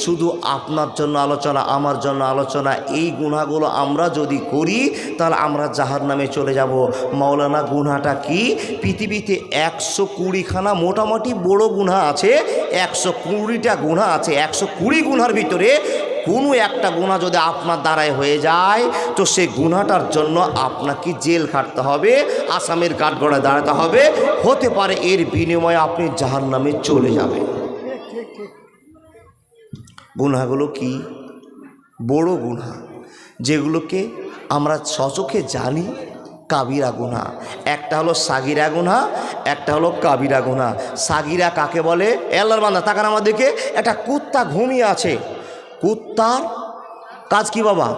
শুধু আপনার জন্য আলোচনা, আমার জন্য আলোচনা। এই গুনাহগুলো আমরা যদি করি তাহলে আমরা জাহান্নামে চলে যাব। মাওলানা গুনাহটা কি? পৃথিবীতে 120খানা মোটামুটি বড় গুনাহ আছে, 120টা গুনাহ আছে। 120 গুনার ভিতরে কোনো একটা গুনাহ যদি আপনার দ্বারায় হয়ে যায় তো সেই গুনাহটার জন্য আপনাকে জেল খাটতে হবে, আসামের কাঠগড়ায় দাঁড়াতে হবে, হতে পারে এর বিনিময়ে আপনি জাহান্নামে চলে যাবেন। গুনাহগুলো কি? বড় গুনাহ, যেগুলোকে আমরা সচোখে জানি কাবিরা গুনাহ। একটা হলো সাগিরা গুনাহ, একটা হলো কাবিরা গুনাহ। সাগিরা কাকে বলে? আল্লাহর বান্দা তাকান আমার দিকে। একটা কুত্তা ঘুমিয়ে আছে। কুত্তার কাজ কি বাবা?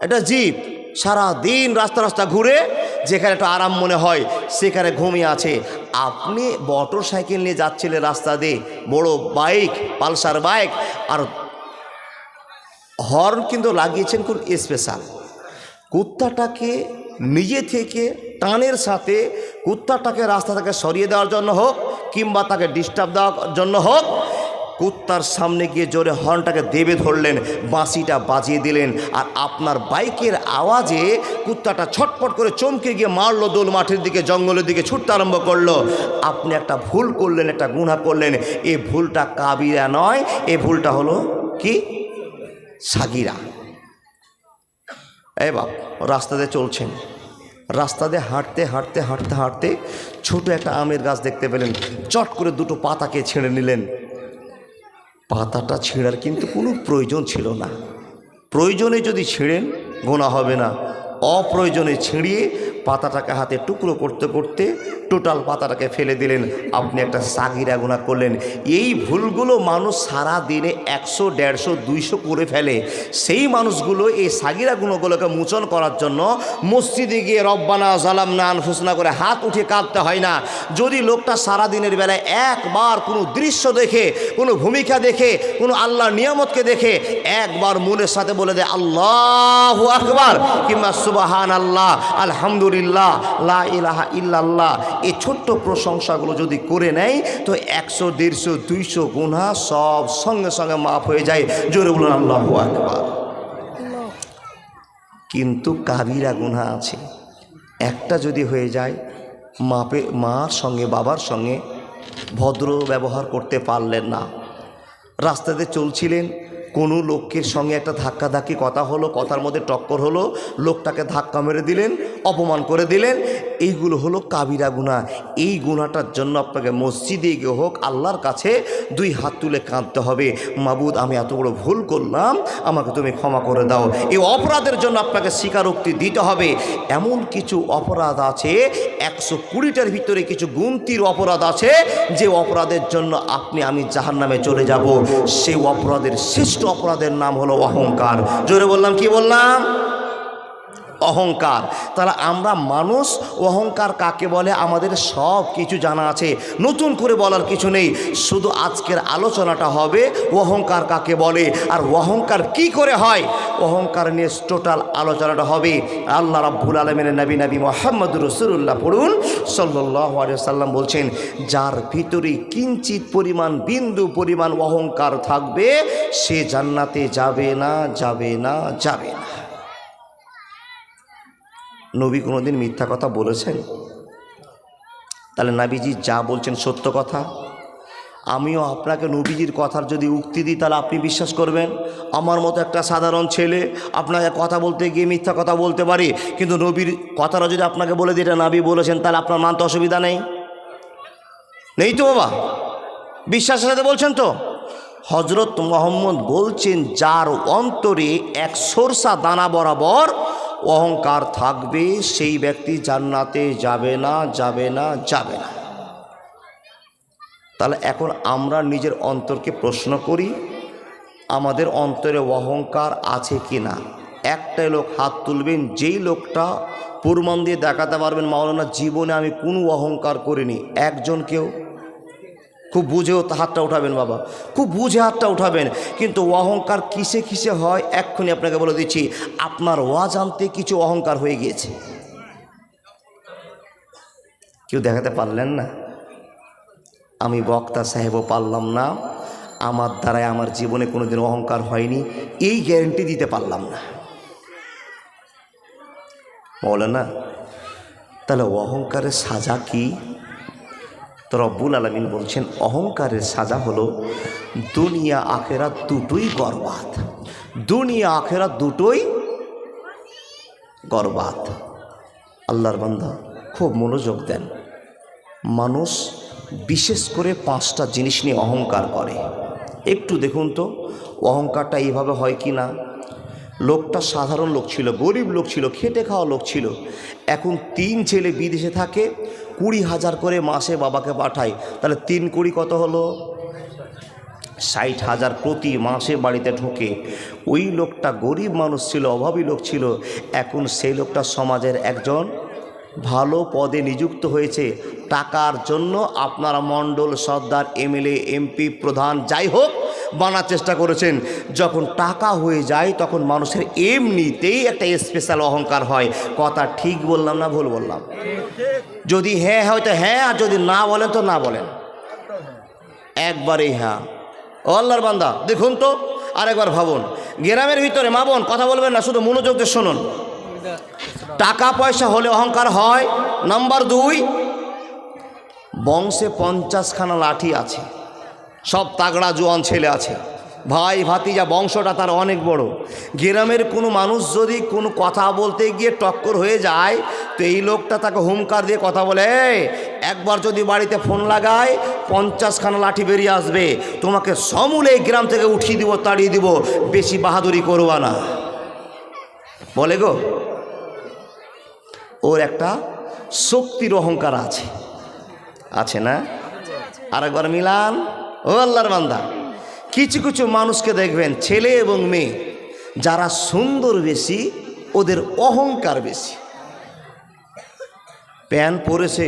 এটা জিভ সারা দিন রাস্তা রাস্তা ঘুরে, যেখানে একটা আরাম মনে হয় সেখানে ঘুমিয়ে আছে। আপনি মোটর সাইকেল নিয়ে যাচ্ছিলেন রাস্তা দিয়ে, বড় বাইক, পালসার বাইক, আর হর্ন কিন্তু লাগিয়েছেন কোন স্পেশাল। কুত্তাটাকে নিজে থেকে টানের সাথে কুত্তাটাকে রাস্তা থেকে সরিয়ে দেওয়ার জন্য হোক কিংবা তাকে ডিস্টার্ব দেওয়ার জন্য হোক, কুত্তার সামনে গিয়ে জোরে হর্নটাকে দেবে ধরলেন, বাঁশিটা বাজিয়ে দিলেন, আর আপনার বাইকের আওয়াজে কুত্তাটা ছটপট করে চমকে গিয়ে মারলো, দোল মাঠের দিকে, জঙ্গলের দিকে ছুটতে আরম্ভ করলো। আপনি একটা ভুল করলেন, একটা গুনাহ করলেন। এই ভুলটা কাবিরা নয়, এই ভুলটা হলো কি? সাগিরা। এই বাপ, রাস্তাতে চলছেন, রাস্তাতে হাঁটতে হাঁটতে হাঁটতে হাঁটতে ছোট একটা আমের গাছ দেখতে পেলেন, চট করে দুটো পাতাকে ছেড়ে নিলেন। পাতাটা ছেঁড়ার কিন্তু কোনো প্রয়োজন ছিল না। প্রয়োজনে যদি ছেড়েন গোনা হবে না, অপ্রয়োজনে ছিঁড়িয়ে পাতাটাকে হাতে টুকরো করতে করতে টোটাল পাতাটাকে ফেলে দিলেন, আপনি একটা সাগিরা গুনাহ করলেন। এই ভুলগুলো মানুষ সারা দিনে 100, 150, 200 করে ফেলে। সেই মানুষগুলো এই সাগিরা গুনাহগুলোকে মোচন করার জন্য মসজিদে গিয়ে রব্বানা জালামনা আনফুসনা করে হাত উঠে কাঁদতে হয় না। যদি লোকটা সারা দিনের বেলায় একবার কোনো দৃশ্য দেখে, কোনো ভূমিকা দেখে, কোনো আল্লাহর নিয়ামতকে দেখে একবার মনের সাথে বলে দেয় আল্লাহু আকবার কিংবা সুবহানাল্লাহ, আলহামদুলিল্লাহ, লা ইলাহা ইল্লাল্লাহ, এই ছোট্ট প্রশংসাগুলো যদি করে নেয় তো 100, 150, 200 গুনাহ সব সঙ্গে সঙ্গে মাফ হয়ে যায়। জোরে বলুন আল্লাহু আকবার। কিন্তু কাবিরা গুনাহ আছে, একটা যদি হয়ে যায়, মার সঙ্গে বাবার সঙ্গে ভদ্র ব্যবহার করতে পারলেন না, রাস্তাতে চলছিলেন, কোনো লোকের সঙ্গে একটা ধাক্কাধাক্কি কথা হলো, কথার মধ্যে টক্কর হলো, লোকটাকে ধাক্কা মেরে দিলেন, অপমান করে দিলেন, এইগুলো হলো কাবিরা গুনাহ। এই গুনাহটার জন্য আপনাকে মসজিদে গিয়ে হোক আল্লাহর কাছে 2 হাত তুলে কাঁদতে হবে, মাবুদ আমি এত বড় ভুল করলাম, আমাকে তুমি ক্ষমা করে দাও। এই অপরাধের জন্য আপনাকে স্বীকারোক্তি দিতে হবে। এমন কিছু অপরাধ আছে, 120টার ভিতরে কিছু গুনতির অপরাধ আছে, যে অপরাধের জন্য আমি জাহান্নামে চলে যাব। সেই অপরাধের শ্রেষ্ঠ অপরাধের নাম হলো অহংকার। জোরে বললাম, কি বললাম? অহংকার। তাহলে আমরা মানুষ, অহংকার কাকে বলে আমাদের সব কিছু জানা আছে, নতুন করে বলার কিছু নেই। শুধু আজকের আলোচনাটা হবে অহংকার কাকে বলে আর অহংকার কি করে হয়, অহংকার নিয়ে টোটাল আলোচনাটা হবে। আল্লাহ রাব্বুল আলামিনের নবী মুহাম্মদুর রাসূলুল্লাহ পড়ুন সাল্লাল্লাহু আলাইহি ওয়াসাল্লাম বলছেন, যার ভিতরে কিঞ্চিত পরিমাণ, বিন্দু পরিমাণ অহংকার থাকবে সে জান্নাতে যাবে না, যাবে না, যাবে না। নবী কোনোদিন মিথ্যা কথা বলেছেন? তাহলে নবীজি যা বলছেন সত্য কথা। আমিও আপনাকে নবীজির কথার যদি উক্তি দিই তাহলে আপনি বিশ্বাস করবেন? আমার মতো একটা সাধারণ ছেলে আপনাকে কথা বলতে গিয়ে মিথ্যা কথা বলতে পারি, কিন্তু নবীর কথাটা যদি আপনাকে বলে দিই এটা নবী বলেছেন, তাহলে আপনার মানতে অসুবিধা নেই? নেই তো বাবা? বিশ্বাসের সাথে বলছেন তো? হজরত মুহাম্মদ বলছেন, যার অন্তরে এক সরষা দানা বরাবর অহংকার থাকবে সেই ব্যক্তি জান্নাতে যাবে না, যাবে না, যাবে না। তাহলে এখন আমরা নিজের অন্তরকে প্রশ্ন করি, আমাদের অন্তরে অহংকার আছে কি না? একটাই লোক হাত তুলবেন, যেই লোকটা প্রমাণ দিয়ে দেখাতে পারবেন মাওলানা জীবনে আমি কোনো অহংকার করিনি। একজন কেউ? খুব বুঝেও হাতটা উঠাবেন বাবা, খুব বুঝে হাতটা উঠাবেন। কিন্তু অহংকার কিসে কিসে হয় এক্ষুনি আপনাকে বলে দিচ্ছি। আপনার অজান্তে কিছু অহংকার হয়ে গিয়েছে, কেউ দেখাতে পারলেন না, আমি বক্তা সাহেবও পারলাম না, আমার দ্বারায় আমার জীবনে কোনোদিন অহংকার হয়নি, এই গ্যারেন্টি দিতে পারলাম না। বলে না, তাহলে অহংকারের সাজা কি? তো রব্বুল আলামিন বলছেন অহংকারের সাজা হলো দুনিয়া আখেরাত দুটোই বরবাদ। দুনিয়া আখেরাত দুটোই বরবাদ। আল্লাহর বান্দা খুব মনোযোগ দেন। মানুষ বিশেষ করে 5টা জিনিস নিয়ে অহংকার করে। একটু দেখুন তো অহংকারটা এইভাবে হয় কি না। লোকটা সাধারণ লোক ছিল, গরিব লোক ছিল, খেটে খাওয়া লোক ছিল। এখন 3 ছেলে বিদেশে থাকে, 20,000 করে মাসে বাবাকে পাঠায়। তাহলে 3 কোটি কত হলো? 60,000 প্রতি মাসে বাড়িতে ঢোকে। ওই লোকটা গরিব মানুষ ছিল, অভাবী লোক ছিল। এখন সেই লোকটা সমাজের একজন ভালো পদে নিযুক্ত হয়েছে। টাকার জন্য আপনারা মণ্ডল, সর্দার, এমএলএ, এমপি, প্রধান যাই হোক বানার চেষ্টা করেছেন। যখন টাকা হয়ে যায় তখন মানুষের এমনিতেই একটা স্পেশাল অহংকার হয়। কথা ঠিক বললাম না ভুল বললাম? যদি হ্যাঁ হয়তো হ্যাঁ, আর যদি না বলেন তো না বলেন। একবারেই হ্যাঁ। ও আল্লাহর বান্দা দেখুন তো, আরেকবার ভাবুন। গ্রামের ভিতরে মা বোন কথা বলবেন না, শুধু মনোযোগ দিয়ে শুনুন। টাকা পয়সা হলে অহংকার হয়। নাম্বার 2, বংশে 50খানা লাঠি আছে, সব তাগড়া জোয়ান ছেলে আছে, ভাই ভাতিজা বংশটা তার অনেক বড়। গ্রামের কোনো মানুষ যদি কোনো কথা বলতে গিয়ে টক্কর হয়ে যায় তো এই লোকটা তাকে হুমকার দিয়ে কথা বলে, একবার যদি বাড়িতে ফোন লাগায় 50খানা লাঠি বেরিয়ে আসবে, তোমাকে সমূলে এই গ্রাম থেকে উঠিয়ে দিব, তাড়িয়ে দিব, বেশি বাহাদুরি করবা না বলে গো। ওর একটা শক্তির অহংকার আছে, আছে না? আরেকবার মিলান। ও আল্লাহর বান্দা, কিছু কিছু মানুষকে দেখবেন ছেলে এবং মেয়ে যারা সুন্দর বেশি ওদের অহংকার বেশি। প্যান্ট পরেছে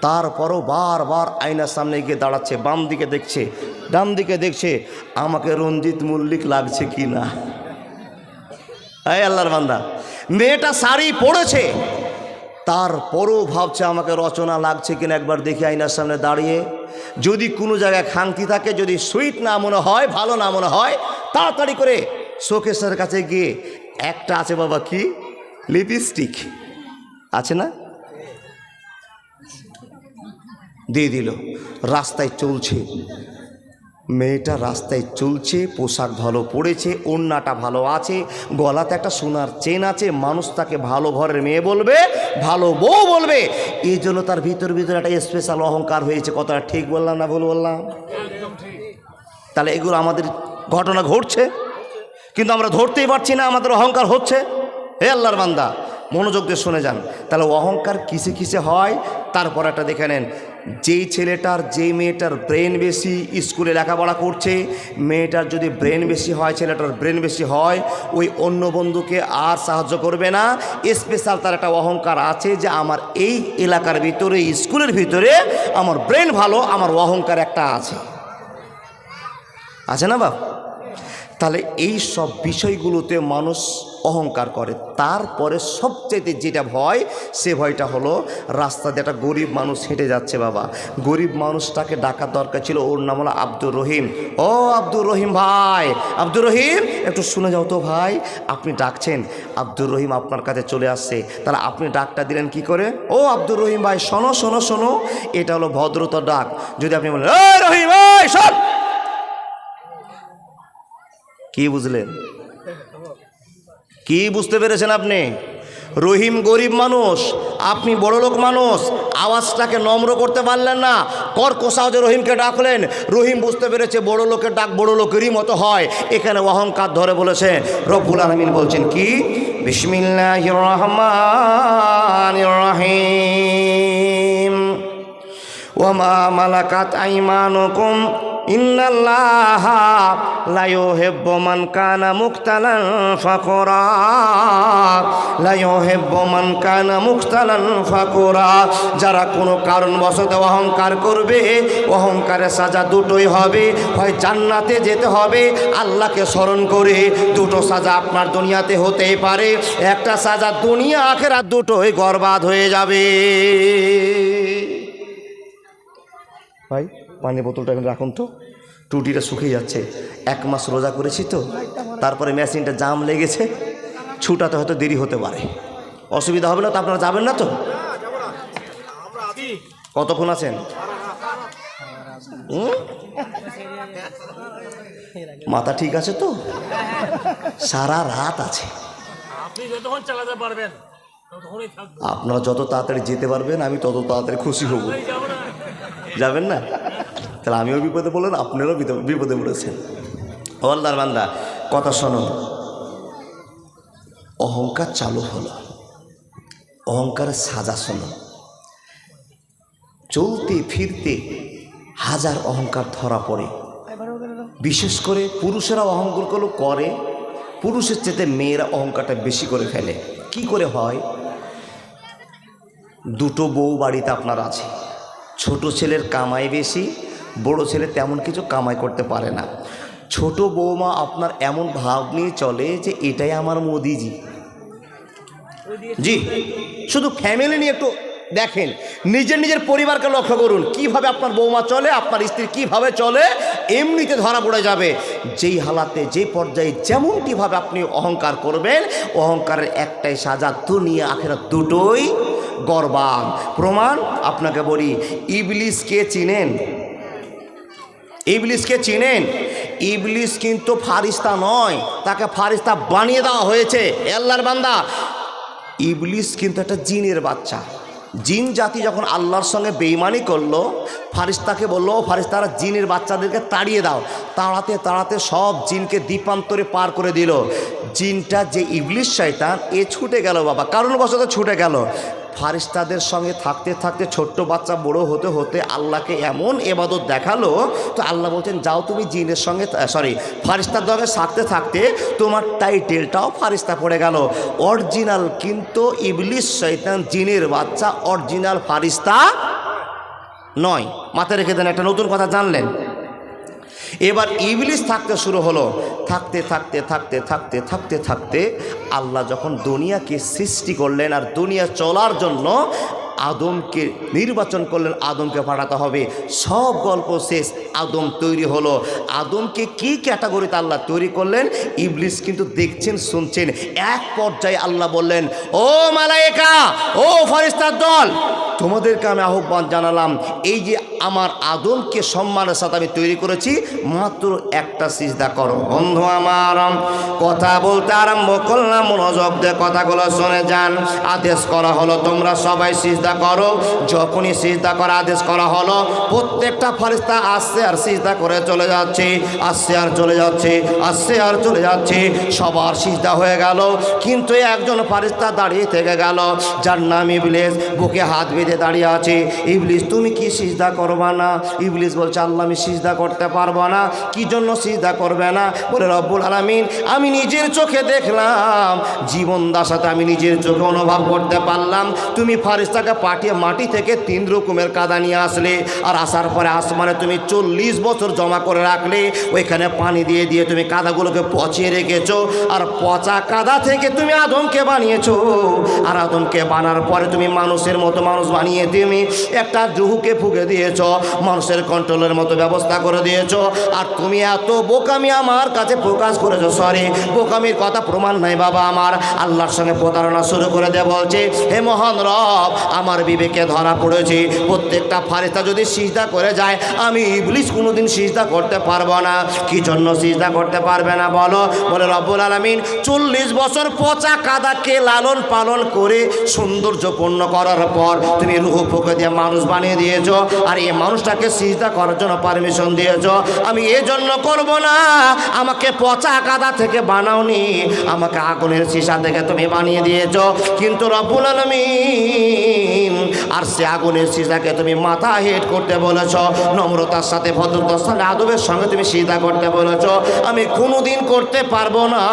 তারপরও বারবার আয়নার সামনে গিয়ে দাঁড়াচ্ছে, বাম দিকে দেখছে, ডান দিকে দেখছে, আমাকে রঞ্জিত মল্লিক লাগছে কি না। এই আল্লাহর বান্দা, মেয়েটা শাড়ি পরেছে তারপরও ভাবছে আমাকে রচনা লাগছে কিনা, একবার দেখি আয়নার সামনে দাঁড়িয়ে। যদি কোনো জায়গায় খামতি থাকে, যদি সুইট না মনে হয়, ভালো না মনে হয়, তাড়াতাড়ি করে শোকেসের কাছে গিয়ে একটা আছে বাবা কি লিপস্টিক আছে না, দিয়ে দিল। রাস্তায় চলছে, মেয়েটা রাস্তায় চলছে, পোশাক ভালো পরেছে, ওড়নাটা ভালো আছে, গলাতে একটা সোনার চেন আছে। মানুষ তাকে ভালো ঘরের মেয়ে বলবে, ভালো বউ বলবে। এই জন্য তার ভিতর একটা স্পেশাল অহংকার হয়েছে। কথাটা ঠিক বললাম না ভুল বললাম? তাহলে এগুলো আমাদের ঘটনা ঘটছে, কিন্তু আমরা ধরতেই পারছি না, আমাদের অহংকার হচ্ছে। হে আল্লাহর বান্দা মনোযোগ দিয়ে শুনে যান। তাহলে অহংকার কিসে কিসে হয় তারপর একটা দেখে নেন। যেই ছেলেটার যেই মেয়েটার ব্রেন বেশি, স্কুলে লেখাপড়া করছে, মেয়েটার যদি ব্রেন বেশি হয়, ছেলেটার ব্রেন বেশি হয়, ওই অন্য বন্ধুকে আর সাহায্য করবে না। স্পেশাল তার একটা অহংকার আছে যে আমার এই এলাকার ভিতরে, স্কুলের ভিতরে আমার ব্রেন ভালো, আমার অহংকার একটা আছে, আছে না বাপ? তাহলে এই সব বিষয়গুলোতে মানুষ অহংকার করে। তারপরে সবচেয়ে যেটা ভয়, সে ভয়টা হলো রাস্তা দিয়ে একটা গরিব মানুষ হেঁটে যাচ্ছে। বাবা গরিব মানুষটাকে ডাকার দরকার ছিল, ওর নাম হলো আব্দুর রহিম। ও আব্দুর রহিম ভাই, আব্দুর রহিম একটু শুনে যাও তো ভাই, আপনি ডাকছেন, আব্দুর রহিম আপনার কাছে চলে আসছে। তাহলে আপনি ডাকটা দিলেন কি করে? ও আব্দুর রহিম ভাই শোনো শোনো শোনো, এটা হলো ভদ্রতার ডাক। যদি আপনি বলেন এই রহিম এই শোন, কি বুঝলেন? কি বুঝতে পেরেছেন আপনি? রহিম গরিব মানুষ, আপনি বড়লোক মানুষ, আওয়াজটাকে নম্র করতে পারলেন না, কর্কশাও যে রহিমকে ডাকলেন। রহিম বুঝতে পেরেছে বড় লোকের ডাক বড় লোকেরই মতো হয়। এখানে অহংকার ধরে বলেছে। রব্বুল আলামিন বলছেন কি? বিসমিল্লাহির রহমানির রহিম ওয়া মা মালাকাত আইমানুকুম ইন্নাল্লাহা লা ইউহিব্বু মান কানা মুখতালান ফাকুরা, লা ইউহিব্বু মান কানা মুখতালান ফাকুরা। যারা কোনো কারণবশত অহংকার করবে, অহংকারের সাজা দুটোই হবে, হয় জান্নাতে যেতে হবে আল্লাহকে স্মরণ করে। দুটো সাজা আপনার দুনিয়াতে হতেই পারে, একটা সাজা দুনিয়া আখিরাত দুটোই বরবাদ হয়ে যাবে। ভাই পানির বোতলটা এখানে রাখুন তো, টুটিটা শুকিয়ে যাচ্ছে, 1 মাস রোজা করেছি তো, তারপরে মেশিনটা জাম লেগেছে, ছুটাতে হয়তো দেরি হতে পারে, অসুবিধা হবে না তো? আপনারা যাবেন না তো? কতক্ষণ আছেন? মাথা ঠিক আছে তো? সারা রাত আছে। আপনারা যত তাড়াতাড়ি যেতে পারবেন আমি তত তাড়াতাড়ি খুশি হব। যাবেন না? তাহলে আমিও বিপদে পড়লেন, আপনারাও বিপদে পড়েছেন। ও আল্লাহর বান্দা, কথা শোনো। অহংকার চালু হলো, অহংকারের সাজা শোনো। চলতে ফিরতে হাজার অহংকার ধরা পড়ে। বিশেষ করে পুরুষেরা অহংকারগুলো করে, পুরুষের চেয়ে মেয়েরা অহংকারটা বেশি করে ফেলে। কি করে হয়? 2টো বউ বাড়িতে আপনার আছে, ছোট ছেলের কামাই বেশি, বড় ছেলে তেমন কিছু কামাই করতে পারে না। ছোট বৌমা আপনার এমন ভাব নিয়ে চলে যে এটাই আমার মোদিজি। জি, শুধু ফ্যামিলি নিয়ে একটু দেখেন, নিজের পরিবারকে লক্ষ্য করুন, কিভাবে আপনার বৌমা চলে, আপনার স্ত্রী কিভাবে চলে, এমনিতে ধরা পড়ে যাবে। যেই হালাতে, যে পর্যায়ে, যেমনটিভাবে আপনি অহংকার করবেন, অহংকারের একটাই সাজা, দুনিয়া আখিরাত দুটোই গর্বান। প্রমাণ আপনাকে বলি, ইবলিসকে চিনেন? ইবলিসকে চিনেন? ইবলিস কিন্তু ফারিস্তা নয়, তাকে ফারিস্তা বানিয়ে দেওয়া হয়েছে। আল্লাহর বান্দা, ইবলিস কিন্তু একটা জিনের বাচ্চা। জিন জাতি যখন আল্লাহর সঙ্গে বেঈমানি করলো, ফারিস্তাকে বললো, ফারিস্তারা জিনের বাচ্চাদেরকে তাড়িয়ে দাও। তাড়াতে তাড়াতে সব জিনকে দ্বীপান্তরে পার করে দিল। জিনটা যে ইবলিস শয়তান, এ ছুটে গেল বাবা, কারণবশত ছুটে গেল। ফারিস্তাদের সঙ্গে থাকতে থাকতে ছোট্ট বাচ্চা বড় হতে হতে আল্লাহকে এমন ইবাদত দেখালো, তো আল্লাহ বলছেন যাও তুমি জিনের সঙ্গে, ফারিস্তার সঙ্গে থাকতে থাকতে তোমার টাইটেলটাও ফারিস্তা পড়ে গেল। অরিজিনাল কিন্তু ইবলিস শয়তান জিনের বাচ্চা, অরিজিনাল ফারিস্তা নয়। মাথায় রেখে দেন, একটা নতুন কথা জানলেন। এবার ইবলিস থাকতে শুরু হলো, থাকতে থাকতে থাকতে থাকতে থাকতে থাকতে আল্লাহ যখন দুনিয়াকে সৃষ্টি করলেন আর দুনিয়া চলার জন্য আদমকে নির্বাচন করলেন, আদমকে পাঠাতে হবে। সব গল্প শেষ, আদম তৈরি হলো। আদমকে কি ক্যাটাগরিতে আল্লাহ তৈরি করলেন, ইবলিস কিন্তু দেখছেন, শুনছেন। এক পর্যায়ে আল্লাহ বললেন, ও মালায়েকা, ও ফেরেশতার দল, তোমাদেরকে আমি আহ্বান জানালাম, এই যে আমার আদমকে সম্মানের সাথে আমি তৈরি করেছি, মাত্র একটা সিজদা করো। বন্ধু আমার, কথা বলতে আরম্ভ করলাম, মনোযোগ দিয়ে কথাগুলো শুনে যান। আদেশ করা হলো তোমরা সবাই সিজদা করো। যখনই সিজদা করা আদেশ করা হলো, প্রত্যেকটা ফেরেশতা আসছে আর সিজদা করে চলে যাচ্ছে, আসছে আর চলে যাচ্ছে, আসছে আর চলে যাচ্ছে। সবার সিজদা হয়ে গেল, কিন্তু একজন ফেরেশতা দাঁড়িয়ে থেকে গেল, যার নাম ইবলিস। বুকে হাত বেঁধে দাঁড়িয়ে আছে। ইবলিস, তুমি কি সিজদা করবা না? ইবলিস বলছে, আল্লাহ আমি সিজদা করতে পারবো না। কি জন্য সিজদা করবে না? বলে, রব্বুল আলামিন, আমি নিজের চোখে দেখলাম, জীবন দাসাতে আমি নিজের চোখে অনুভব করতে পারলাম, তুমি ফারিস্তাকে পাঠিয়ে মাটি থেকে 3 রকমের কাদা নিয়ে আসলে, আর আসার পরে আসমানে তুমি 40 বছর জমা করে রাখলে, ওইখানে পানি দিয়ে দিয়ে তুমি কাদাগুলোকে পচিয়ে রেখেছো, আর পচা কাদা থেকে তুমি আদমকে বানিয়েছো, আর আদমকে বানার পরে তুমি মানুষের মতো মানুষ বানিয়ে তুমি একটা রুহুকে ফুঁকে দিয়েছো, মানুষের কন্ট্রোলের মতো ব্যবস্থা করে দিয়েছো। আর তুমি এত বোকামি আমার কাছে প্রকাশ করেছো, সরি বোকামির কথা প্রমাণ নাই বাবা আমার, আল্লাহর সঙ্গে প্রতারণা শুরু করে দেয়। বলছে, হে মহান রব, আমার বিবেকে ধরা পড়েছে, প্রত্যেকটা ফারিস্তা যদি সিজদা করে যায়, আমি ইবলিস কোনোদিন সিজদা করতে পারবো না। কি জন্য সিজদা করতে পারবে না বলো? বলে, রব্বুল আলামিন 40 বছর পচা কাদাকে লালন পালন করে সৌন্দর্যপূর্ণ করার পর তুমি রুহ ফুঁকে দিয়ে মানুষ বানিয়ে দিয়েছো, আর এই মানুষটাকে সিজদা করার জন্য পারমিশন দিয়েছো। আমি এই জন্য করবো না, আমাকে পচা কাদা থেকে বানাওনি, আমাকে আগুনের সীসা থেকে তুমি বানিয়ে দিয়েছো। কিন্তু রব্বুল আলামিন, আর সে আগুনের সীসাকে তুমি মাথা হেট করতে বলেছো, নম্রতার সাথে ভদ্রতার সাথে আদবের সঙ্গে তুমি সিজদা করতে বলেছো, আমি কোনোদিন করতে পারবো না।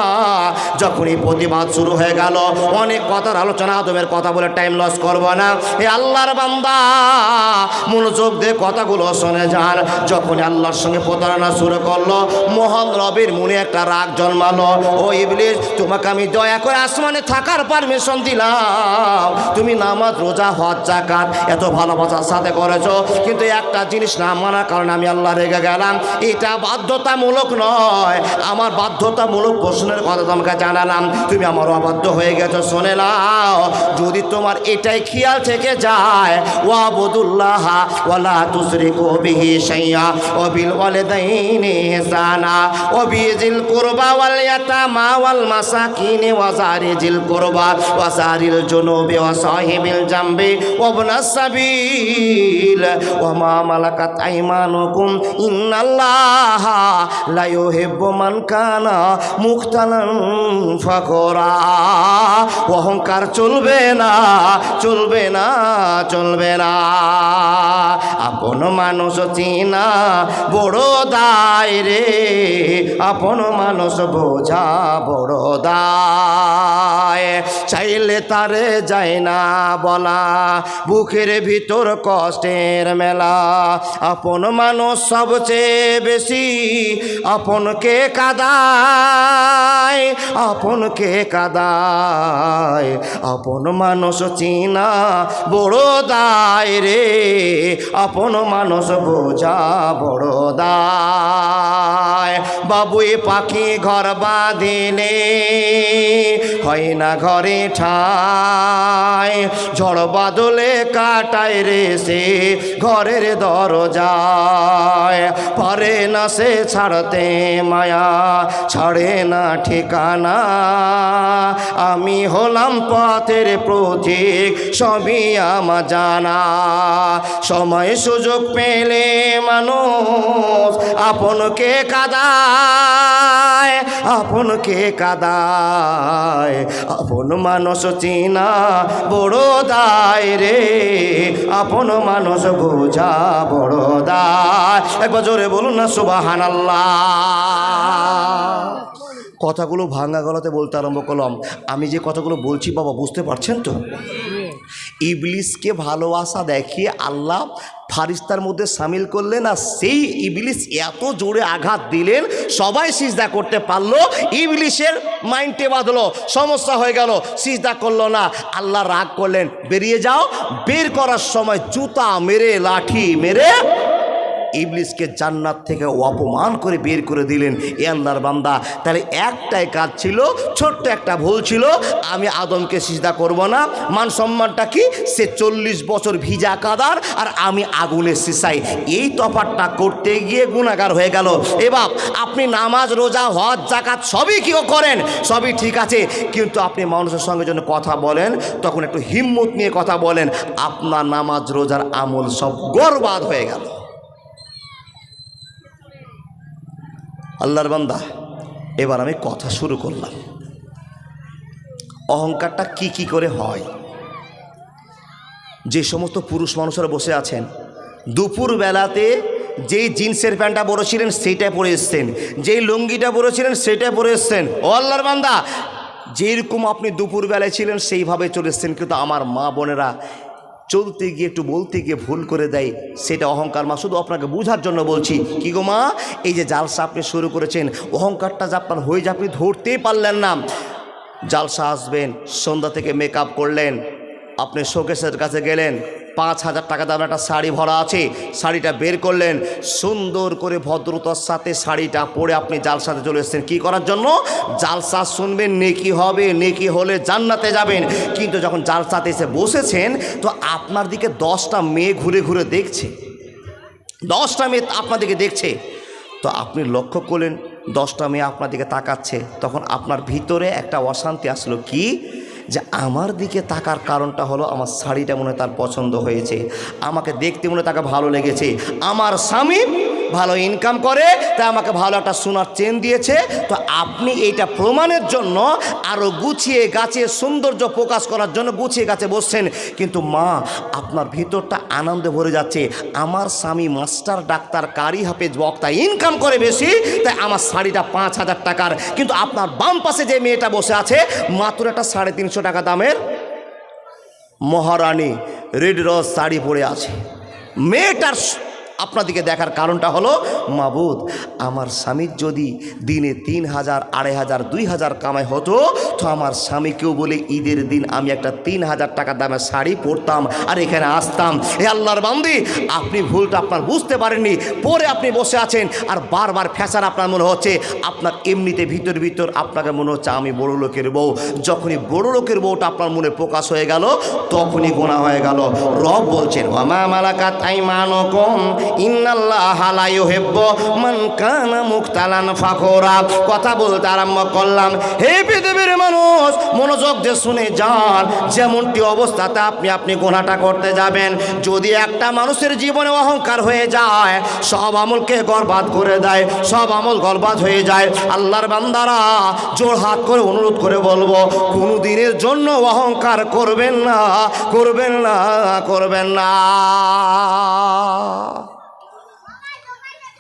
যখনই প্রতিবাদ শুরু হয়ে গেল, অনেক কথার আলোচনা, আদবের কথা বলে টাইম লস করবো না। এ আল্লাহর বান্দা, মনোযোগ দিয়ে করে কথাগুলো শুনে যান। যখন আল্লাহর সঙ্গে প্রতারণা শুরু করলো, মহান রবের মনে একটা রাগ জন্মালো। ও ইবলিস, তোমাকে আমি দয়া করে আসমানে থাকার পারমিশন দিলাম, তুমি নামাজ রোজা হজ যাকাত এত ভালোবাসার সাথে করেছো, কিন্তু একটা জিনিস না মানার কারণে আমি আল্লাহ রেগে গেলাম। এটা বাধ্যতামূলক নয়, আমার বাধ্যতামূলক প্রশ্নের কথা তোমাকে জানালাম, তুমি আমার অবাধ্য হয়ে গেছো। শুনে নাও, যদি তোমার এটাই খেয়াল থেকে যায়, ওয়াবুদুল্লাহ ওয়ালা তুশরিকু বিহি শাইআ ওয়া বিল ওয়ালিদাইনি ইহসানা ওয়া বিযিল কুরবা ওয়াল ইয়াতামা ওয়াল মাসাকিন ওয়া যারিজিল কুরবা ওয়া যারিল জুনুবি ওয়া সাহিবিল জামবি ওয়া ইবনাস সাবিল ওয়া মা মালাকাত আইমানুকুম ইন্নাল্লাহা লা ইউহিব্বু মান কানা মুখতালান ফাখরা। অহংকার চলবে না, চলবে না, চলবে না। আপন মানুষ চিনা বড় দায় রে, আপন মানুষ বোঝা বড় দায়। চাইলে তারে যায় না বলা, বুকের ভিতর কষ্টের মেলা। আপন মানুষ সবচেয়ে বেশি আপনকে কাদায়, আপনকে কাদায়। আপন মানুষ চিনা বড় দায় রে, আপন মানুষ বোঝা বড় দায়। বাবুই পাখি ঘর বাঁধিলে হয় না ঘরে ঠাই, ঝড় বাদলে কাটায় রে সে ঘরের দরজায়। পারে না সে ছাড়তে মায়া, ছাড়ে না ঠিকানা। আমি হলাম পথের পথিক, সবই আমার জানা। সময় সুযোগ পেলে মানুষ আপনকে কাদায়, আপনকে কাদায়। আপন মানুষ চিনা বড় দায় রে, আপন মানুষ বোঝা বড় দায়। একবার জোরে বলুন না সুবহানাল্লাহ। কথাগুলো ভাঙা গলাতে বলতে আরম্ভ করলাম। আমি যে কথাগুলো বলছি বাবা বুঝতে পারছেন তো? ইবলিসকে ভালোবাসা দেখিয়ে আল্লাহ ফারিস্তার মধ্যে সামিল করলেন, আর সেই ইবলিস এত জোরে আঘাত দিলেন সবাই সিজদা করতে পারলো। ইবলিসের মাইন্ডে বাঁধলো, সমস্যা হয়ে গেল, সিজদা করলো না। আল্লাহ রাগ করলেন, বেরিয়ে যাও। বের করার সময় জুতা মেরে, লাঠি মেরে ইবলিসকে জান্নাত থেকে অপমান করে বের করে দিলেন। এ আল্লাহর বান্দা, তাহলে একটাই কাজ ছিল, ছোট্ট একটা ভুল ছিল, আমি আদমকে সিজদা করব না। মান সম্মানটা কি? সে 40 বছর ভিজা কাদার, আর আমি আগুনের সিসাই। এই তফাৎটা করতে গিয়ে গুনাহগার হয়ে গেল। এবার আপনি নামাজ রোজা হজ যাকাত সবই কেউ করেন, সবই ঠিক আছে, কিন্তু আপনি মানুষের সঙ্গে যখন কথা বলেন তখন একটু হিম্মত নিয়ে কথা বলেন, আপনার নামাজ রোজার আমল সব বরবাদ হয়ে গেল। আল্লাহর বান্দা, এবার আমি কথা শুরু করলাম। অহংকারটা কি করে হয়? যে সমস্ত পুরুষ মানুষরা বসে আছেন, দুপুর বেলাতে যেই জিন্সের প্যান্টটা পরেছিলেন সেইটাই পরে এসছেন, যেই লুঙ্গিটা পরেছিলেন সেইটাই পরে এসছেন। ও আল্লাহর বান্দা, যেরকম আপনি দুপুর বেলায় ছিলেন সেইভাবে চলে এসছেন, কিন্তু আমার মা বোনেরা চলতে গিয়ে একটু বলতে গিয়ে ভুল করে দেয়, সেটা অহংকার। মা শুধু আপনাকে বোঝার জন্য বলছি। কি গো মা, এই যে জালসা আপনি শুরু করেছেন, অহংকারটা যে আপনার হয়ে যে আপনি ধরতেই পারলেন না। জালসা আসবেন, সন্ধ্যা থেকে মেকআপ করলেন, আপনি শোকেসের কাছে গেলেন, 5,000 টাকা দামের একটা শাড়ি ভরা আছে, শাড়িটা বের করলেন, সুন্দর করে ভদ্রতার সাথে শাড়িটা পরে আপনি জালসাতে চলে এসেছেন। কী করার জন্য? জালসা শুনবেন, নেকি হবে, নেকি হলে জান্নাতে যাবেন। কিন্তু যখন জালসাতে এসে বসেছেন তো আপনার দিকে 10টা মেয়ে ঘুরে ঘুরে দেখছে, 10টা মেয়ে আপনার দিকে দেখছে। তো আপনি লক্ষ্য করলেন 10টা মেয়ে আপনার দিকে তাকাচ্ছে, তখন আপনার ভিতরে একটা অশান্তি আসলো। কি? যে আমার দিকে তাকার কারণটা হলো আমার শাড়িটা মনে হয় তার পছন্দ হয়েছে, আমাকে দেখতে মনে হয় তাকে ভালো লেগেছে, আমার স্বামী ভালো ইনকাম করে তাই আমাকে ভালো একটা সোনার চেন দিয়েছে। তো আপনি এইটা প্রমাণের জন্য আরও গুছিয়ে গাছে সৌন্দর্য প্রকাশ করার জন্য গুছিয়ে গাছে বসছেন। কিন্তু মা, আপনার ভিতরটা আনন্দে ভরে যাচ্ছে, আমার স্বামী মাস্টার, ডাক্তার, কারি, হাফেজ, বক্তা, ইনকাম করে বেশি, তাই আমার শাড়িটা 5,000 টাকার। কিন্তু আপনার বাম পাশে যে মেয়েটা বসে আছে মাত্র একটা 350 টাকা দামের মহারানী রেড রোজ শাড়ি পরে আছে। মেয়েটার আপনাদেরকে দেখার কারণটা হলো মাবুদ, আমার স্বামীর যদি দিনে 3,000, 2,500, 2,000 কামাই হতো তো আমার স্বামীকেও বলে ঈদের দিন আমি একটা 3,000 টাকা দামের শাড়ি পরতাম আর এখানে আসতাম। এ আল্লাহর বান্দি, আপনি ভুলটা আপনার বুঝতে পারেননি, পরে আপনি বসে আছেন আর বারবার ফ্যাসার আপনার মনে হচ্ছে, আপনার এমনিতে ভিতর আপনাকে মনে হচ্ছে আমি বড় লোকের বউ। যখনই বড় লোকের বউটা আপনার মনে প্রকাশ হয়ে গেল তখনই গোনা হয়ে গেল। রব বলছেন ওয়ামা মালাকাত আইমানুকুম ইন্নাল্লাহা লা ইউহিব্বু মান কানা মুখতালান ফাখুরা। কথা বলতে আরম্ভ করলাম। হে পৃথিবীর মানুষ, মনোযোগ দিয়ে শুনে যান। যেমনটি অবস্থাতে আপনি গোনাটা করতে যাবেন, যদি একটা মানুষের জীবনে অহংকার হয়ে যায় সব আমলকে বরবাদ করে দেয়, সব আমল বরবাদ হয়ে যায়। আল্লাহর বান্দারা জোর হাত করে অনুরোধ করে বলবো, কোনো দিনের জন্য অহংকার করবেন না, করবেন না, করবেন না।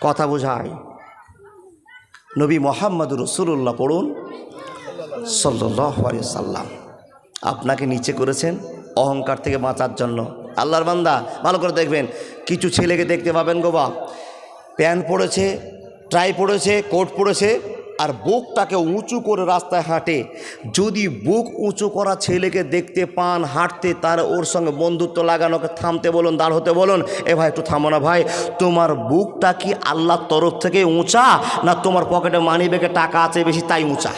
কথা বোঝায়। নবী মুহাম্মদুর রাসূলুল্লাহ পড়ুন সাল্লাল্লাহু আলাইহি সাল্লাম। আপনাকে নিচে করেছেন অহংকার থেকে বাঁচার জন্য। আল্লাহর বান্দা ভালো করে দেখবেন, কিছু ছেলেকে দেখতে পাবেন গো বা, প্যান্ট পরেছে, ট্রাই পরেছে, কোট পরেছে আর বুকটাকে উঁচু করে রাস্তায় হাঁটে। যদি বুক উঁচু করা ছেলেকে দেখতে পান হাঁটতে, তার ওর সঙ্গে বন্ধুত্ব লাগানোকে থামতে বলুন, দাঁড় হতে বলুন। এ ভাই একটু থামো না ভাই, তোমার বুকটা কি আল্লাহর তরফ থেকে উঁচা, না তোমার পকেটে মানি ব্যাগে টাকা আছে বেশি তাই উঁচা?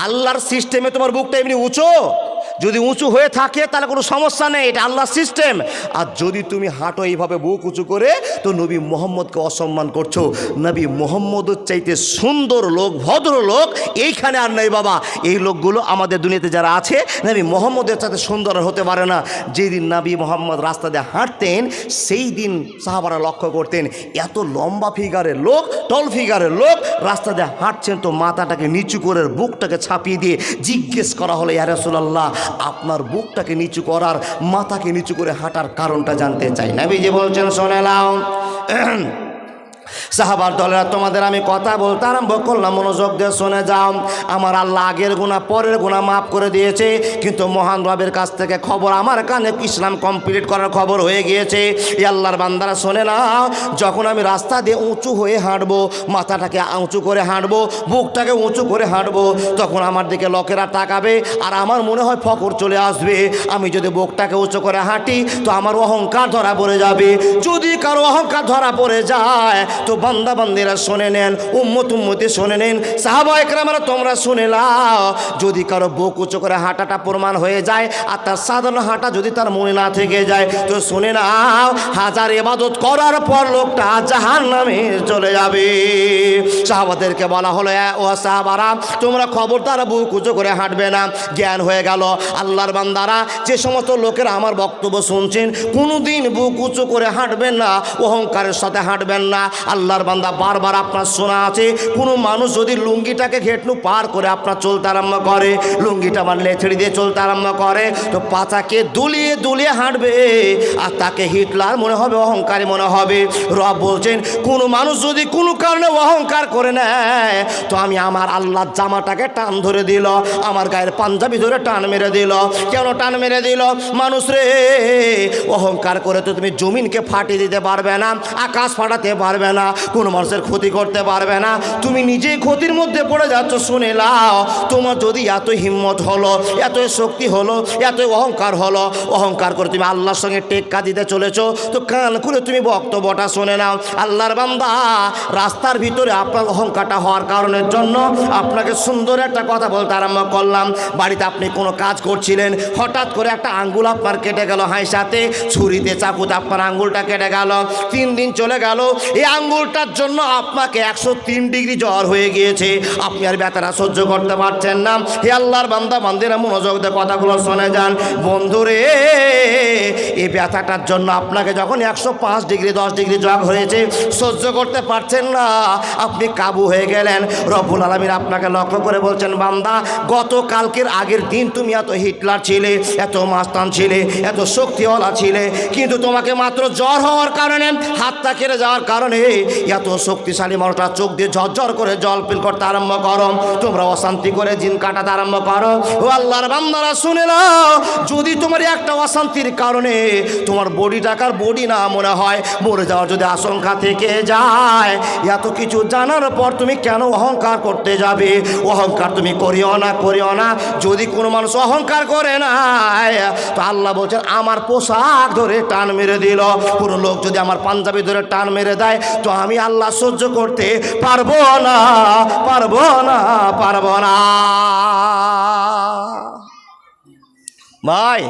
আল্লাহর সিস্টেমে তোমার বুকটা এমনি উঁচু, যদি উঁচু হয়ে থাকে তাহলে কোনো সমস্যা নেই, এটা আল্লাহর সিস্টেম। আর যদি তুমি হাঁটো এইভাবে বুক উঁচু করে, তো নবী মোহাম্মদকে অসম্মান করছো। নবী মোহাম্মদের চাইতে সুন্দর লোক, ভদ্র লোক এইখানে আর নেই বাবা। এই লোকগুলো আমাদের দুনিয়াতে যারা আছে, নবী মোহাম্মদের সাথে সুন্দর হতে পারে না। যেদিন নবী মোহাম্মদ রাস্তা দিয়ে হাঁটতেন সেই দিন সাহাবারা লক্ষ্য করতেন, এত লম্বা ফিগারের লোক, টল ফিগারের লোক রাস্তা দিয়ে হাঁটছেন, তো মাথাটাকে নিচু করে বুকটাকে ছাপিয়ে দিয়ে জিজ্ঞেস করা হলো, ইয়া রাসূলুল্লাহ, আপনার বুকটাকে নিচু করার, মাথাকে নিচু করে হাঁটার কারণটা জানতে চাই। নবীজি বলছেন, শুনে নাও। সাহাবার দলেরা, তোমাদের আমি কথা বলতে আরম্ভ করলাম, মনোযোগ দিয়ে শুনে যাও। আমার আল্লাহ আগের গুনাহ পরের গুনাহ মাফ করে দিয়েছে, কিন্তু মহান রবের কাছ থেকে খবর আমার কানে ইসলাম কমপ্লিট করার খবর হয়ে গিয়েছে। এই আল্লাহর বান্দারা শুনে নাও, যখন আমি রাস্তা দিয়ে উঁচু হয়ে হাঁটবো, মাথাটাকে উঁচু করে হাঁটবো, বুকটাকে উঁচু করে হাঁটবো, তখন আমার দিকে লোকেরা তাকাবে আর আমার মনে হয় ফকর চলে আসবে। আমি যদি বুকটাকে উঁচু করে হাঁটি তো আমার অহংকার ধরা পড়ে যাবে। যদি কারো অহংকার ধরা পড়ে যায় তো বান্দা বান্দিরা শুনে নেন, উম্মতি শুনে নেন, সাহাবা একরামরা তোমরা শুনে নাও, যদি কারো বুক উঁচু করে হাঁটাটা প্রমাণ হয়ে যায় আর তার সাধারণ হাঁটা যদি তার মনে না থেকে যায়, তো শুনে নাও, হাজার ইবাদত করার পর লোকটা জাহান্নামে চলে যাবে। সাহাবাদেরকে বলা হলো, ও সাহাবারা, তোমরা খবরদার বুক উঁচু করে হাঁটবে না। জ্ঞান হয়ে গেল। আল্লাহর বান্দারা, যে সমস্ত লোকেরা আমার বক্তব্য শুনছেন, কোনোদিন বুক উঁচু করে হাঁটবেন না, অহংকারের সাথে হাঁটবেন না। আল্লাহর বান্দা, বারবার আপনার শোনা আছে, কোনো মানুষ যদি লুঙ্গিটাকে ঘেটনু পার করে আপনার চলতে আরম্ভ করে, লুঙ্গিটা আমার লেছড়ি দিয়ে চলতে আরম্ভ করে, তো পাতাকে দুলিয়ে দুলিয়ে হাঁটবে আর তাকে হিটলার মনে হবে, অহংকারী মনে হবে। রব বলছেন, কোনো মানুষ যদি কোনো কারণে অহংকার করে নেয়, তো আমি আমার আল্লাহর জামাটাকে টান ধরে দিল, আমার গায়ের পাঞ্জাবি ধরে টান মেরে দিল। কেন টান মেরে দিল? মানুষ রে, অহংকার করে তো তুমি জমিনকে ফাটিয়ে দিতে পারবে না, আকাশ ফাটাতে পারবে না, কোনো মানুষের ক্ষতি করতে পারবে না, তুমি নিজেই ক্ষতির মধ্যে পড়ে যাচ্ছ। শুনে নাও, তোমার যদি এত হিম্মত হলো, এত শক্তি হলো, এত অহংকার হলো, অহংকার করে তুমি আল্লাহর সঙ্গে টেক্কা দিতে চলেছ, তো কান খুলে তুমি বক্তব্যটা শুনে নাও। আল্লাহর বান্দা, রাস্তার ভিতরে আপনার অহংকারটা হওয়ার কারণের জন্য আপনাকে সুন্দর একটা কথা বলতে আরম্ভ করলাম। বাড়িতে আপনি কোনো কাজ করছিলেন, হঠাৎ করে একটা আঙ্গুল আপনার কেটে গেল, হাঁইসাতে ছুরিতে চাকুতে আপনার আঙ্গুলটা কেটে গেল, 3 দিন চলে গেল, এই আঙ্গুলটার জন্য আপনাকে 103 ডিগ্রি জ্বর হয়ে গিয়েছে, আপনি আর ব্যথাটা সহ্য করতে পারছেন না। হে আল্লাহর বান্দা বান্দিরা, মনোযোগ দিয়ে কথাগুলো শুনে যান। বন্ধুরে, এই ব্যথাটার জন্য আপনাকে যখন 105 ডিগ্রি 10 ডিগ্রি জ্বর হয়েছে, সহ্য করতে পারছেন না, আপনি কাবু হয়ে গেলেন। রব্বুল আলামিন আপনাকে লক্ষ্য করে বলছেন, বান্দা, গতকালকের আগের দিন তুমি এত হিটলার ছিলে, এত মাস্তান ছিলে, এত শক্তিওয়ালা ছিলে, কিন্তু তোমাকে মাত্র জ্বর হওয়ার কারণে, হাতটা কেটে যাওয়ার কারণে এত শক্তিশালী মানুষটা চোখ দিয়ে ঝরঝর করে জল পিল করতে আরম্ভ করো, তোমরা অশান্তি করে দিন কাটাতে আরম্ভ করো। ও আল্লাহর বান্দারা শুনে নাও, যদি তোমার একটা অশান্তির কারণে তোমার বডিটাকার বডি না মনে হয়, মরে যাওয়ার যদি আশঙ্কা থেকে যায়, এত কিছু জানার পর তুমি কেন অহংকার করতে যাবে? অহংকার তুমি করিও না, করিও না। যদি কোনো মানুষ অহংকার করে না, তো আল্লাহ বলছেন আমার পোশাক ধরে টান মেরে দিল। কোনো লোক যদি আমার পাঞ্জাবি ধরে টান মেরে দেয়, তো আমি আল্লাহ সহ্য করতে পারবো না, পারবো না, পারবো না। ভাই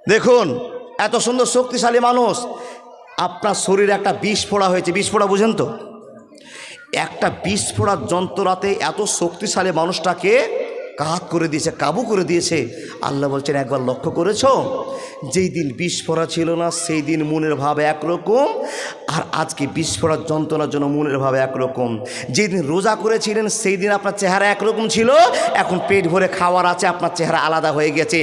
দেখুন, এত সুন্দর শক্তিশালী মানুষ, আপনার শরীরে একটা বিষ ফোড়া হয়েছে। বিষ ফোড়া বুঝেন তো? একটা বিষ ফোড়ার যন্ত্রণাতে এত শক্তিশালী মানুষটাকে কাত করে দিয়েছে, কাবু করে দিয়েছে। আল্লাহ বলছেন একবার লক্ষ্য করেছো, যেই দিন বিষ ফোড়া ছিল না সেই দিন মনের ভাব একরকম, আর আজকে বিষ ফোড়ার যন্ত্রণার জন্য মনের ভাব একরকম। যেই দিন রোজা করেছিলেন সেই দিন আপনার চেহারা একরকম ছিল, এখন পেট ভরে খাওয়ার আছে আপনার চেহারা আলাদা হয়ে গেছে।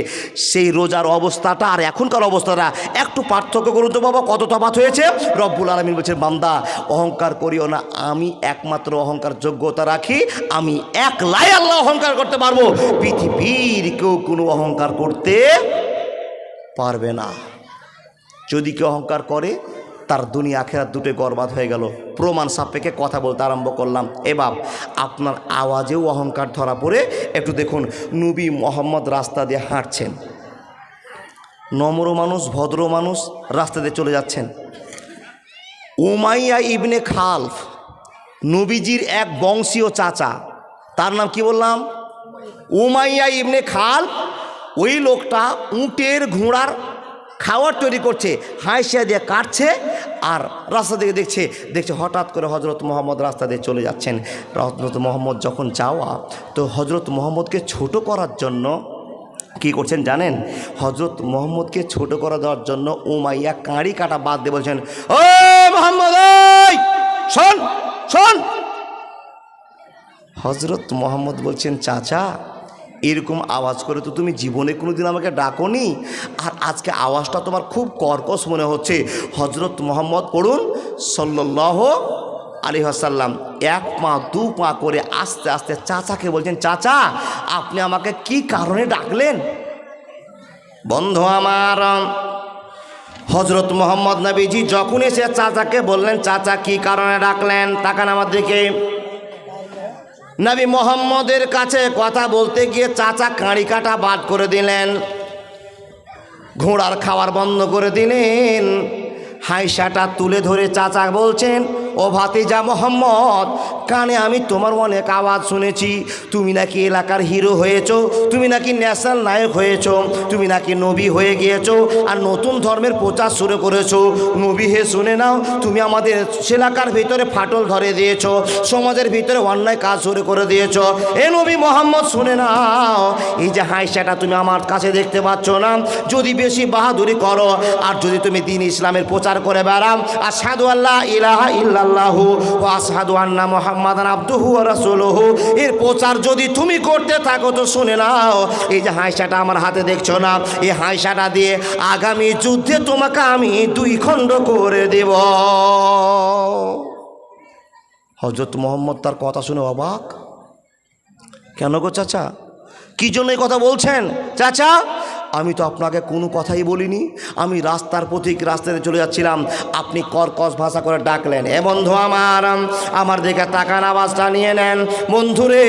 সেই রোজার অবস্থাটা আর এখনকার অবস্থাটা একটু পার্থক্য করুন তো বাবা, কত তফাৎ হয়েছে। রব্বুল আলামিন বলছেন বান্দা অহংকার করিও না, আমি একমাত্র অহংকার যোগ্যতা রাখি, আমি একলাই আল্লাহ অহংকার করতে পারবো, পৃথিবীর কেউ কোনো অহংকার করতে পারবে না। যদি কেউ অহংকার করে তার দুনিয়া আখেরাত দুটোই বরবাদ হয়ে গেল। প্রমাণ সাপেক্ষে কথা বলতে আরম্ভ করলাম। এবার আপনার আওয়াজেও অহংকার ধরা পড়ে। একটু দেখুন, নবী মোহাম্মদ রাস্তা দিয়ে হাঁটছেন, নম্র মানুষ, ভদ্র মানুষ, রাস্তা দিয়ে চলে যাচ্ছেন। উমাইয়া ইবনে খালফ নবীজির এক বংশীয় চাচা, তার নাম কি বললাম? উমাইয়া ইবনে খালফ। ওই লোকটা উটের ঘোড়ার খাবার তৈরি করছে, হাঁসিয়া দিয়ে কাটছে, আর রাস্তা থেকে দেখছে হঠাৎ করে হজরত মোহাম্মদ রাস্তা দিয়ে চলে যাচ্ছেন। হজরত মোহাম্মদ যখন যাওয়া, তো হজরত মোহাম্মদকে ছোট করার জন্য কী করছেন জানেন? হজরত মোহাম্মদকে ছোট করে দেওয়ার জন্য উমাইয়া কাঁড়ি কাটা বাদ দিয়ে বলছেন, ও মোহাম্মদ শোন শোন। হজরত মোহাম্মদ বলছেন চাচা এরকম আওয়াজ করে তো তুমি জীবনে কোনোদিন আমাকে ডাকোনি, আর আজকে আওয়াজটা তোমার খুব কর্কশ মনে হচ্ছে। হজরত মোহাম্মদ পড়ুন সাল্লাল্লাহু আলাইহি ওয়াসাল্লাম, এক পা দু পা করে আস্তে আস্তে চাচাকে বলছেন, চাচা আপনি আমাকে কি কারণে ডাকলেন? বন্ধু আমার, হজরত মোহাম্মদ নবীজি যখন এসে চাচাকে বললেন, চাচা কি কারণে ডাকলেন, তাকান আমার দিকে। নবী মোহাম্মদের কাছে কথা বলতে গিয়ে চাচা কাঁড়ি কাটা বাদ করে দিলেন, ঘোড়ার খাবার বন্ধ করে দিলেন। হাইসাটা তুলে ধরে চাচা বলছেন, ও ভাতিজা মোহাম্মদ, কানে আমি তোমার অনেক আওয়াজ শুনেছি, তুমি নাকি এলাকার হিরো হয়েছো, তুমি নাকি ন্যাশনাল নায়ক হয়েছো, তুমি নাকি নবী হয়ে গিয়েছো, আর নতুন ধর্মের প্রচার শুরু করেছো। নবী হে শুনে নাও, তুমি আমাদের এলাকার ভিতরে ফাটল ধরে দিয়েছো, সমাজের ভিতরে অন্যায় কাজ শুরু করে দিয়েছো। এ নবী মোহাম্মদ শুনে নাও, এই যে হাইসাটা তুমি আমার কাছে দেখতে পাচ্ছ না, যদি বেশি বাহাদুরি করো আর যদি তুমি দ্বীন ইসলামের প্রচার করে বেড়াও, আশহাদু আল্লা ইলাহা ইল্লাল্লাহু ওয়া আশহাদু আন্না মুহাম্মাদান আবদুহু ওয়া রাসূলুহু, এর প্রচার যদি তুমি করতে থাকো তো শুনে নাও, এই যে হাইসাটা আমার হাতে দেখছো না, এই হাইসাটা দিয়ে আগামী যুদ্ধে তোমাকে আমি দুই খণ্ড করে দেব। হযরত মুহাম্মদ তার কথা শুনে অবাক। কেন গো চাচা, কি জন্য এই কথা বলছেন? চাচা আমি তো আপনাকে কোনো কথাই বলিনি, আমি রাস্তার পথিক রাস্তাতে চলে যাচ্ছিলাম, আপনি কর্কশ ভাষা করে ডাকলেন। এ বন্ধু আমার দিকে তাকান, আওয়াজটা নিয়ে নেন। বন্ধুরে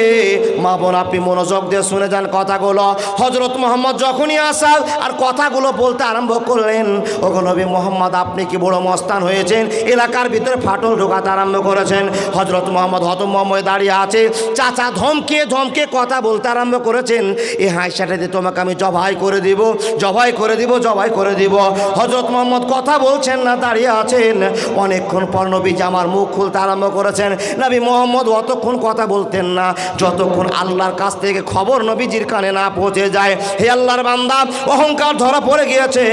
মা বোন, আপনি মনোযোগ দিয়ে শুনে যান কথাগুলো। হজরত মোহাম্মদ যখনই আসাল আর কথাগুলো বলতে আরম্ভ করলেন, ওগো নবী মোহাম্মদ, আপনি কি বড় মস্তান হয়েছেন, এলাকার ভিতরে ফাটল ঢোকাতে আরম্ভ করেছেন। হজরত মোহাম্মদ হতভম্ব দাঁড়িয়ে আছে, চাচা ধমকে ধমকে কথা বলতে আরম্ভ করেছেন, এই হাইসাটাতে তোমাকে আমি জবাই করে দিব, জবাই করে দিব, জবাই করে দিব। হযরত মুহাম্মদ কথা বলছেন না, দাঁড়িয়ে আছেন। অনেকক্ষণ পর নবীজি আমার মুখ খুলতে আরম্ভ করেছেন। নবী মুহাম্মদ অতক্ষণ কথা বলতেন না যতক্ষণ আল্লাহর কাছ থেকে খবর নবীজির কানে না পৌঁছে যায়। হে আল্লাহর বান্দা, অহংকার ধরা পড়ে গিয়েছে,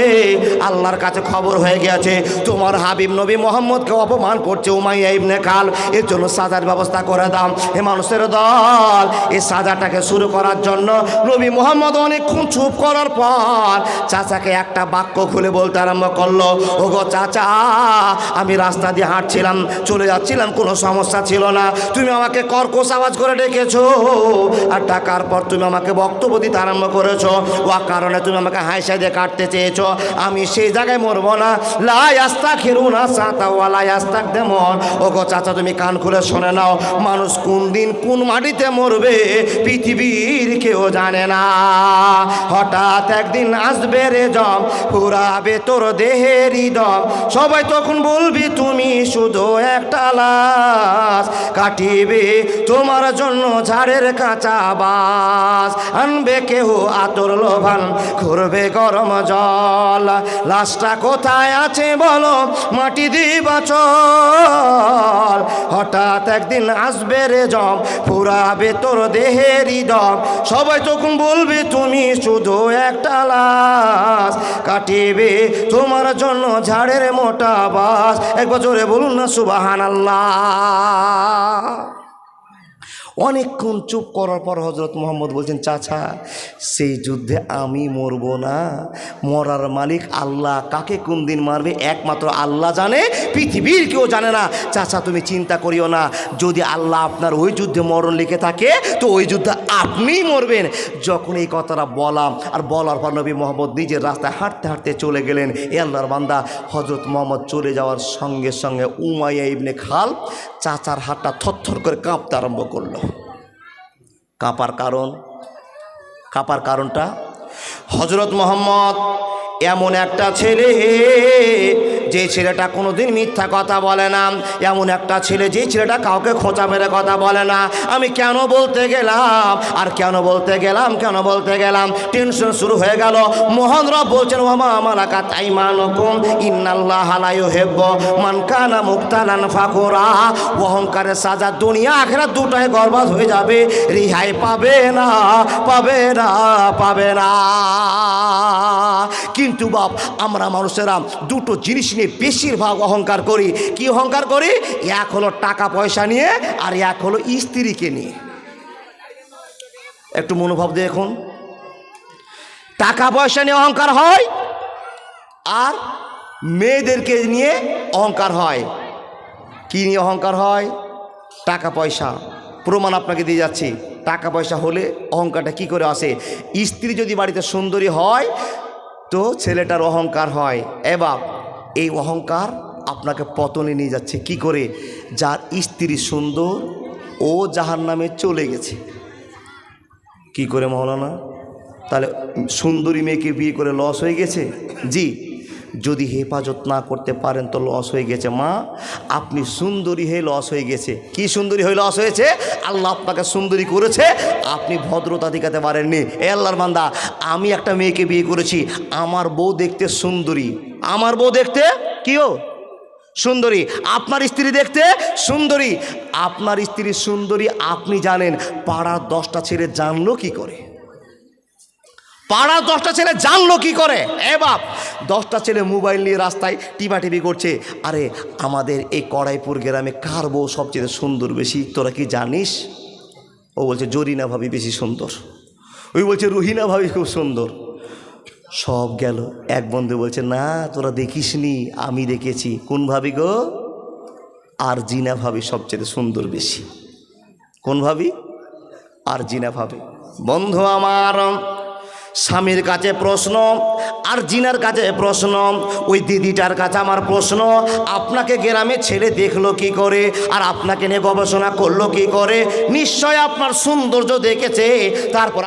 আল্লাহর কাছে খবর হয়ে গিয়েছে তোমার হাবিব নবী মুহাম্মদকে অপমান করছে উমাইয়া ইবনে খালফ, এর জন্য সাজার ব্যবস্থা করে দাও। হে মানুষের দল, এই সাজাটাকে শুরু করার জন্য নবী মুহাম্মদ অনেকক্ষণ চুপ করার পর পর চাচাকে একটা বাক্য খুলে বলতে আরম্ভ করলো, ওগো চাচা, আমি রাস্তা দিয়ে হাঁটছিলাম, চলে যাচ্ছিলাম, কোনো সমস্যা ছিল না, তুমি আমাকে কর্কশ আওয়াজ করে ডেকেছো, আর ডাকার পর তুমি আমাকে বক্তব্য দিতে আরম্ভ করেছো, ও কারণে তুমি আমাকে হাইসাই দিয়ে কাটতে চেয়েছো, আমি সেই জায়গায় মরবো না। লা ইয়াস্তাখিরুনা সাতা ওয়া লা ইয়াস্তাকদিমুন। ওগো চাচা, তুমি কান খুলে শুনে নাও, মানুষ কোন দিন কোন মাটিতে মরবে পৃথিবীর কেউ জানে না। হঠাৎ একদিন আসবে রে জম, পুরাবে তোর দেহেরই দম, সবাই তখন বলবি তুমি শুধু একটা লাশ, কাটিবে তোমার জন্য ঝাড়ের কাঁচা বাস, আনবে কেহ আতর লোভান, করবে গরম জল, লাশটা কোথায় আছে বলো, মাটি দিবা চল। হঠাৎ একদিন আসবে রে জম, পুরাবে তোর দেহেরই দম, সবাই তখন বলবে তুমি শুধু একটা লাশ, কাটিবে তোমার জন্য ঝাড়ের মোটা বাস। একবার জোরে বলুন না সুবহানাল্লাহ। অনেকক্ষণ চুপ করার পর হজরত মুহাম্মদ বলছেন, চাচা, সেই যুদ্ধে আমি মরব না, মরার মালিক আল্লাহ, কাকে কোন দিন মারবে একমাত্র আল্লাহ জানে, পৃথিবীর কেউ জানে না। চাচা তুমি চিন্তা করিও না, যদি আল্লাহ আপনার ওই যুদ্ধে মরণ লিখে থাকে তো ওই যুদ্ধে আপনিই মরবেন। যখন এই কথাটা বললাম, আর বলার পর নবী মোহাম্মদ নিজের রাস্তায় হাঁটতে হাঁটতে চলে গেলেন। এ আল্লাহর বান্দা, হজরত মুহাম্মদ চলে যাওয়ার সঙ্গে সঙ্গে উমাইয়া ইবনে খাল চাচার হাতটা থরথর করে কাঁপতে আরম্ভ করলো। কাঁপার কারণটা, হজরত মুহাম্মদ এমন একটা ছেলে, যে ছেলেটা কোনোদিন মিথ্যা কথা বলে না, এমন একটা ছেলে যে ছেলেটা কাউকে খোঁচা মেরে কথা বলে না। আমি কেন বলতে গেলাম টেনশন শুরু হয়ে গেল। মোহন রব বলছেন, ওয়ামা মালাকাত আইমানুকুম ইন্নাল্লাহা লা ইউহিব্বু মান কানা মুখতালান ফাকুরা। অহংকারের সাজা দুনিয়া আখিরাত দুটাই বরবাদ হয়ে যাবে, রেহাই পাবে না। কিন্তু বাপ, আমরা মানুষেরা দুটো জিনিস নিয়ে বেশিরভাগ অহংকার করি। কি অহংকার করি? এক হলো টাকা পয়সা নিয়ে, আর এক হলো স্ত্রীকে নিয়ে। একটু মনোভাব দেখুন, টাকা পয়সা নিয়ে অহংকার হয়, আর মেয়েদেরকে নিয়ে অহংকার হয়। কি নিয়ে অহংকার হয়? টাকা পয়সা। প্রমাণ আপনাকে দিয়ে যাচ্ছি। টাকা পয়সা হলে অহংকারটা কি করে আসে? স্ত্রী যদি বাড়িতে সুন্দরী হয় তো ছেলেটার অহংকার হয়। এবার এই অহংকার আপনাকে পতনে নিয়ে যাচ্ছে। কি করে? যার স্ত্রী সুন্দর ও জাহান্নামে চলে গেছে। কি করে মৌলানা? তাহলে সুন্দরী মেয়েকে বিয়ে করে লস হয়ে গেছে? জি, যদি হেফাজত না করতে পারেন তো লস হয়ে গেছে। মা, আপনি সুন্দরী হয়ে লস হয়ে গেছে। কি সুন্দরী হয়ে লস হয়েছে? আল্লাহ আপনাকে সুন্দরী করেছে, আপনি ভদ্রতা দেখাতে পারেননি। এ আল্লাহর বান্দা, আমি একটা মেয়েকে বিয়ে করেছি, আমার বউ দেখতে সুন্দরী, আমার বউ দেখতে কিও সুন্দরী, আপনার স্ত্রী দেখতে সুন্দরী। আপনার স্ত্রী সুন্দরী আপনি জানেন, পাড়ার 10টা ছেলে জানলো কি করে? পাড়ার 10টা ছেলে জানলো কি করে? এ বাপ, 10টা ছেলে মোবাইল নিয়ে রাস্তায় টিপাটিপি করছে। আরে আমাদের এই কড়াইপুর গ্রামে কার বউ সবচেয়ে সুন্দর বেশি, তোরা কি জানিস? ও বলছে জরিনা ভাবি বেশি সুন্দর, ওই বলছে রুহিনা ভাবি খুব সুন্দর। সব গেল। এক বন্ধু বলছে, না তোরা দেখিস নি, আমি দেখেছি। কোন ভাবি গো? আর জিনা ভাবি সবচেয়ে সুন্দর বেশি। কোন ভাবি? আর জিনা ভাবি। বন্ধু আমার, স্বামীর কাছে প্রশ্ন, আর জিনার কাছে প্রশ্ন, ওই দিদিটার কাছে আমার প্রশ্ন, আপনাকে গ্রামে ছেলে দেখলো কি করে, আর আপনাকে নিয়ে গবেষণা করলো কি করে? নিশ্চয় আপনার সৌন্দর্য দেখেছে, তারপর